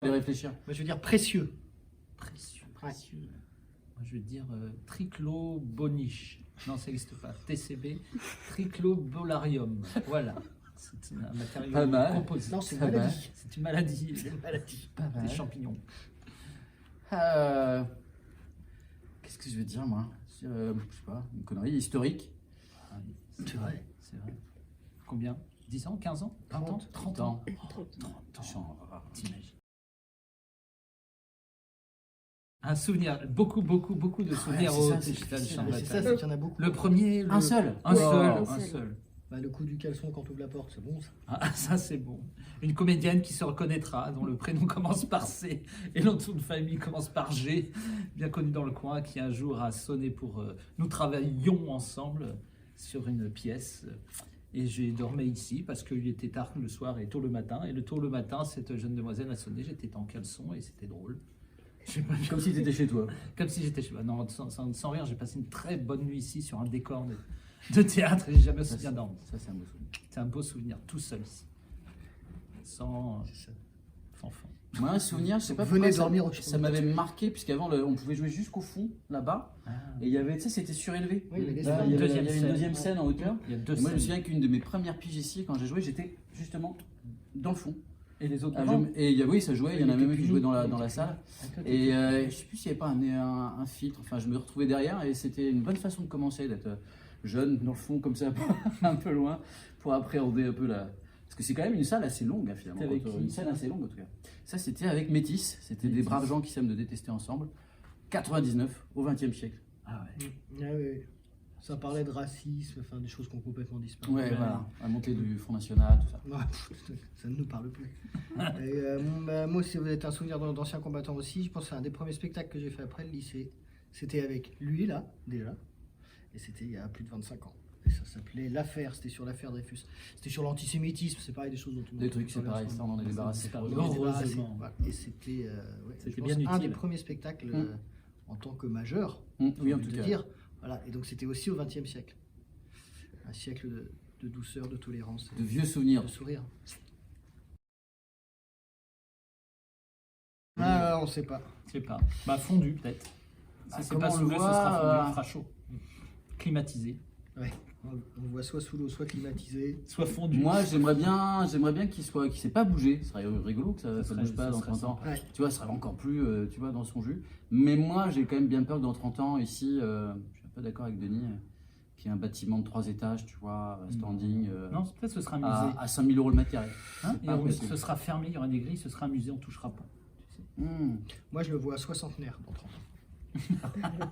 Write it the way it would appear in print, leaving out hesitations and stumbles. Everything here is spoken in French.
réfléchir. Moi, je veux dire précieux. Précieux. Moi, je vais dire tricloboniche. Non, ça n'existe pas. TCB, triclobolarium. Voilà. C'est un matériau Pas mal. composé. Non, c'est une Ça va. maladie. C'est une maladie. C'est une maladie. Pas mal. Des champignons. Qu'est-ce que je vais dire, moi? Je sais pas, une connerie historique. Ah oui, c'est vrai. C'est vrai. Combien? 10 ans? 15 ans? 20 ans? 30 ans? 30 ans. T'imagines. Un souvenir, beaucoup de souvenirs c'est au ça, c'est Digital difficile. Champ C'est ça, Bataille. c'est qu'il y en a beaucoup. Le premier, Un seul. Un seul, Oh. un seul. Bah, le coup du caleçon quand tu ouvres la porte, c'est bon ça. Ah, ça c'est bon. Une comédienne qui se reconnaîtra, dont le prénom commence par C et l'autre nom de famille commence par G, bien connue dans le coin, qui un jour a sonné pour... nous travaillions ensemble sur une pièce. Et j'ai dormi ici parce qu'il était tard le soir et tôt le matin. Et tôt le matin, cette jeune demoiselle a sonné, j'étais en caleçon et c'était drôle. Comme si t'étais chez toi. Comme si j'étais chez moi. Non, sans rire, j'ai passé une très bonne nuit ici sur un décor de théâtre et j'ai jamais aussi bien dormi. Ça, c'est un beau souvenir. C'est un beau souvenir, tout seul ici. Sans fond. Moi, un souvenir, je sais pas Venez pourquoi dormir au ça m'avait marqué, puisqu'avant, on pouvait jouer jusqu'au fond, là-bas. Et il y avait, tu sais, c'était surélevé. Oui, mais Là, il y avait Deuxième une scène. deuxième scène en hauteur. Il y a deux Et moi, je me scènes. souviens qu'une de mes premières piges ici, quand j'ai joué, j'étais justement dans le fond. Et les autres Ah, devant. et oui, ça jouait, il y en a Il était même qui plus jouaient nous. dans Il la était salle. Ah, toi, Et t'étais- je sais plus s'il n'y avait pas un filtre, enfin je me retrouvais derrière et c'était une bonne façon de commencer, d'être jeune dans le fond comme ça, un peu loin, pour appréhender un peu la... Parce que c'est quand même une salle assez longue hein, finalement, C'était avec qui, une scène ça assez longue en tout cas. Ça c'était avec Métis, c'était des Métis. braves gens qui s'aiment de détester ensemble, 99 au XXe siècle. Ah ouais. Ah oui. Ça parlait de racisme, enfin des choses qui ont complètement disparu. Ouais, voilà, la montée du Front National, tout ça. Ah, pff, ça ne nous parle plus. Et, moi, si vous êtes un souvenir d'ancien combattant aussi, je pense que c'est un des premiers spectacles que j'ai fait après le lycée. C'était avec lui, là, déjà. Et c'était il y a plus de 25 ans. Et ça s'appelait L'Affaire, c'était sur l'affaire Dreyfus. C'était sur l'antisémitisme, c'est pareil, des choses dont on Des trucs, c'est pareil, ça on en est débarrassé. C'est pas On grave. en est débarrassé. Heureusement. Voilà. Et c'était C'était je bien pense, un des utile. premiers spectacles en tant que majeur. Oui, en j'ai tout envie de cas. dire. Voilà. Et donc c'était aussi au XXe siècle. Un siècle de douceur, de tolérance, De vieux souvenirs. de sourire. Ah, on sait pas. Je sais pas. Bah fondu peut-être. Bah, Si c'est comment pas on sous le l'eau, ce voit, sera fondu, il fera chaud. Climatisé. Ouais. On voit soit sous l'eau, soit climatisé. Soit fondu. Moi j'aimerais bien qu'il s'est pas bougé, ce serait rigolo que ça serait- bouge pas ça dans serait 30 ans. Ouais. Tu vois, ça serait encore plus, tu vois, dans son jus. Mais moi, j'ai quand même bien peur que dans 30 ans, ici, je suis un peu d'accord avec Denis, qu'il y ait un bâtiment de 3 étages, tu vois, standing, Non, peut-être ce sera un musée. à 5 000 € le mètre carré. Hein, c'est pas possible. ce sera fermé, il y aura des grilles, ce sera un musée, on ne touchera pas. Tu sais. Hmm. Moi, je le vois soixantenaire dans 30 ans.